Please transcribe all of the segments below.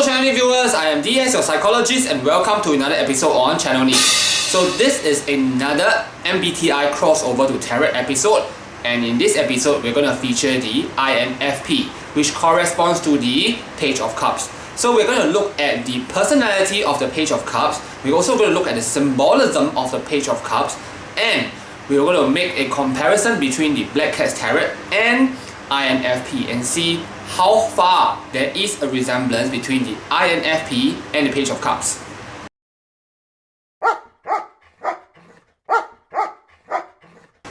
Channel Need viewers, I am DS, your psychologist, and welcome to another episode on Channel Need. So this is another MBTI crossover to Tarot episode, and in this episode we're going to feature the INFP, which corresponds to the Page of Cups. So we're going to look at the personality of the Page of Cups, we're also going to look at the symbolism of the Page of Cups, and we're going to make a comparison between the Black Cats Tarot and INFP and see how far there is a resemblance between the INFP and the Page of Cups.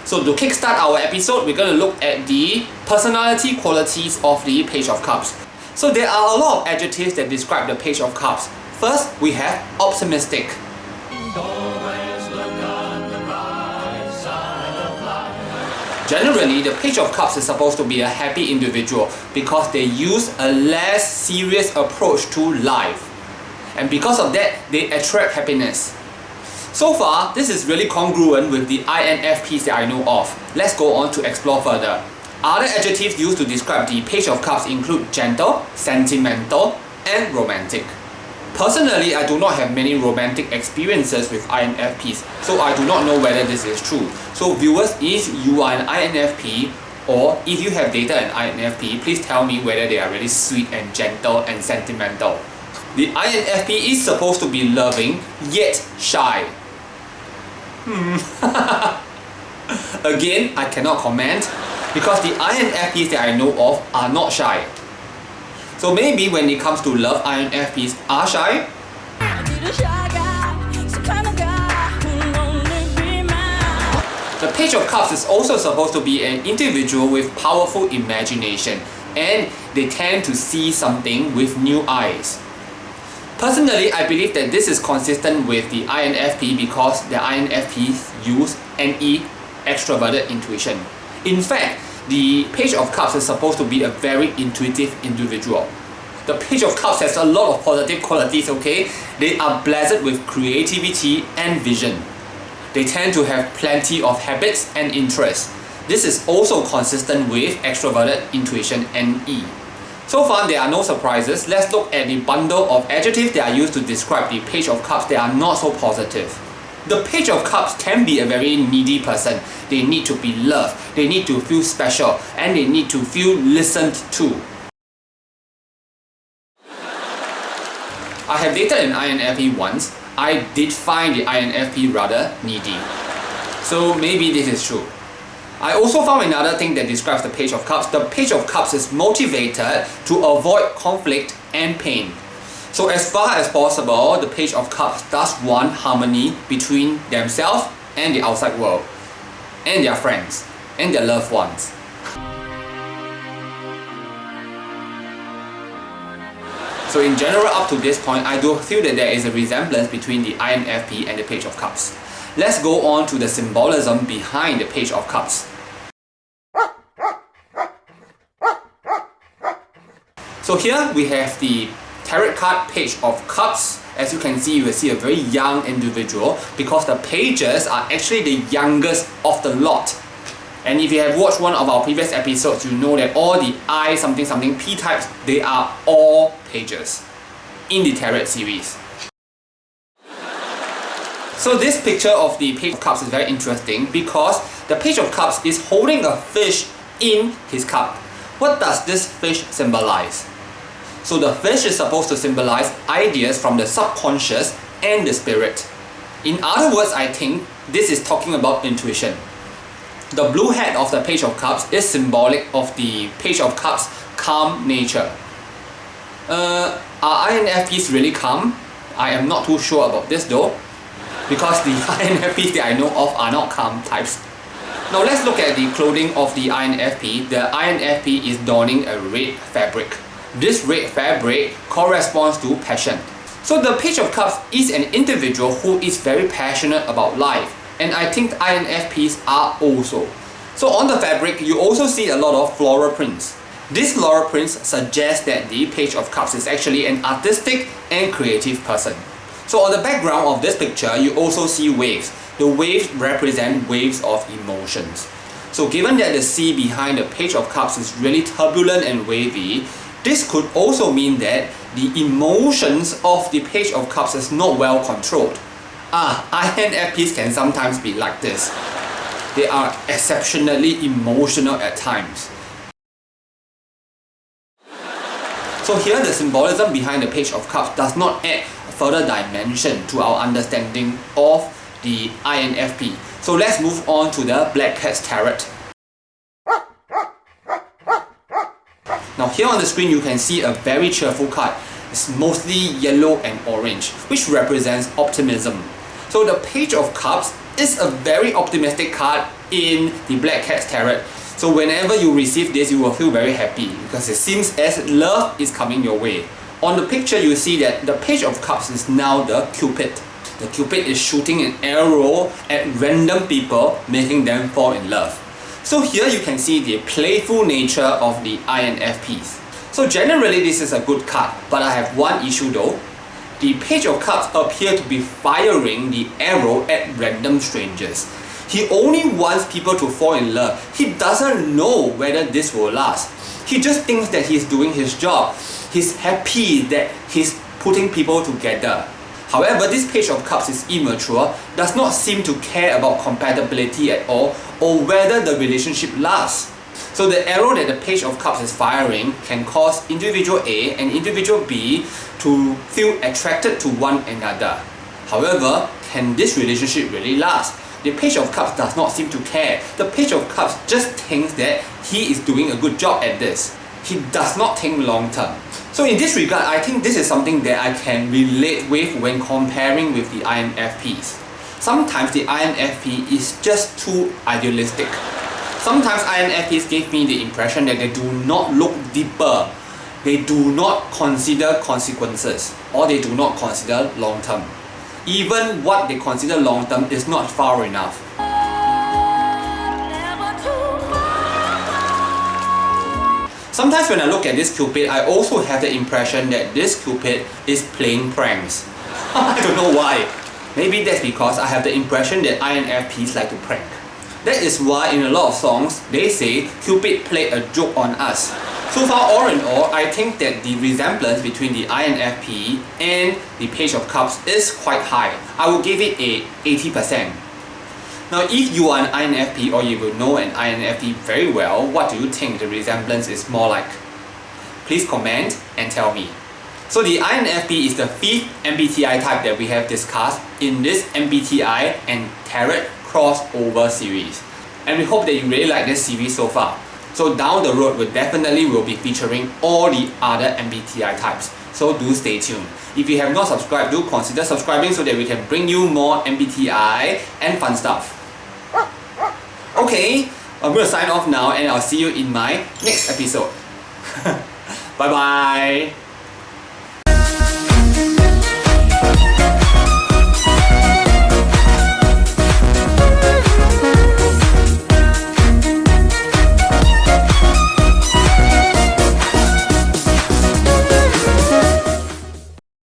So to kickstart our episode, we're going to look at the personality qualities of the Page of Cups. So there are a lot of adjectives that describe the Page of Cups. First, we have optimistic. Generally, the Page of Cups is supposed to be a happy individual because they use a less serious approach to life. And because of that, they attract happiness. So far, this is really congruent with the INFPs that I know of. Let's go on to explore further. Other adjectives used to describe the Page of Cups include gentle, sentimental, and romantic. Personally, I do not have many romantic experiences with INFPs, so I do not know whether this is true. So viewers, if you are an INFP or if you have dated an INFP, please tell me whether they are really sweet and gentle and sentimental. The INFP is supposed to be loving yet shy. Again, I cannot comment because the INFPs that I know of are not shy. So maybe when it comes to love, INFPs are shy. The Page of Cups is also supposed to be an individual with powerful imagination, and they tend to see something with new eyes. Personally, I believe that this is consistent with the INFP because the INFPs use NE, extroverted intuition. In fact, the Page of Cups is supposed to be a very intuitive individual. The Page of Cups has a lot of positive qualities, okay? They are blessed with creativity and vision. They tend to have plenty of habits and interests. This is also consistent with extroverted intuition NE. So far, there are no surprises. Let's look at the bundle of adjectives that are used to describe the Page of Cups that are not so positive. The Page of Cups can be a very needy person. They need to be loved, they need to feel special, and they need to feel listened to. I have dated an INFP once. I did find the INFP rather needy. So maybe this is true. I also found another thing that describes the Page of Cups. The Page of Cups is motivated to avoid conflict and pain. So as far as possible, the Page of Cups does want harmony between themselves and the outside world, and their friends, and their loved ones. So in general, up to this point, I do feel that there is a resemblance between the INFP and the Page of Cups. Let's go on to the symbolism behind the Page of Cups. So here we have the Tarot card Page of Cups. As you can see, you will see a very young individual because the pages are actually the youngest of the lot. And if you have watched one of our previous episodes, you know that all the I something something P types, they are all pages in the Tarot series. So this picture of the Page of Cups is very interesting because the Page of Cups is holding a fish in his cup. What does this fish symbolize? So the fish is supposed to symbolize ideas from the subconscious and the spirit. In other words, I think this is talking about intuition. The blue hat of the Page of Cups is symbolic of the Page of Cups' calm nature. Are INFPs really calm? I am not too sure about this though, because the INFPs that I know of are not calm types. Now let's look at the clothing of the INFP. The INFP is donning a red fabric. This red fabric corresponds to passion. So the Page of Cups is an individual who is very passionate about life, and I think INFPs are also. So on the fabric, you also see a lot of floral prints. These floral prints suggest that the Page of Cups is actually an artistic and creative person. So on the background of this picture, you also see waves. The waves represent waves of emotions. So given that the sea behind the Page of Cups is really turbulent and wavy, This could also mean that the emotions of the Page of Cups is not well controlled. INFPs can sometimes be like this. They are exceptionally emotional at times. So here the symbolism behind the Page of Cups does not add further dimension to our understanding of the INFP. So let's move on to the Black Cat's Tarot. Now here on the screen you can see a very cheerful card. It's mostly yellow and orange, which represents optimism. So the Page of Cups is a very optimistic card in the Black Cat's Tarot. So whenever you receive this, you will feel very happy because it seems as love is coming your way. On the picture you see that the Page of Cups is now the Cupid. The Cupid is shooting an arrow at random people, making them fall in love. So here you can see the playful nature of the INFPs. So generally this is a good card, but I have one issue though. The Page of Cups appear to be firing the arrow at random strangers. He only wants people to fall in love. He doesn't know whether this will last. He just thinks that he's doing his job. He's happy that he's putting people together. However, this Page of Cups is immature, does not seem to care about compatibility at all, or whether the relationship lasts. So the arrow that the Page of Cups is firing can cause individual A and individual B to feel attracted to one another. However, can this relationship really last? The Page of Cups does not seem to care. The Page of Cups just thinks that he is doing a good job at this. He does not think long term. So in this regard, I think this is something that I can relate with when comparing with the INFPs. Sometimes the INFP is just too idealistic. Sometimes INFPs give me the impression that they do not look deeper. They do not consider consequences, or they do not consider long term. Even what they consider long term is not far enough. Sometimes when I look at this Cupid, I also have the impression that this Cupid is playing pranks. I don't know why. Maybe that's because I have the impression that INFPs like to prank. That is why in a lot of songs, they say Cupid played a joke on us. So far, all in all, I think that the resemblance between the INFP and the Page of Cups is quite high. I will give it a 80%. Now, if you are an INFP or you will know an INFP very well, what do you think the resemblance is more like? Please comment and tell me. So the INFP is the 5th MBTI type that we have discussed in this MBTI and Tarot crossover series. And we hope that you really like this series so far. So down the road, we definitely will be featuring all the other MBTI types. So do stay tuned. If you have not subscribed, do consider subscribing so that we can bring you more MBTI and fun stuff. Okay, I'm going to sign off now and I'll see you in my next episode. Bye bye.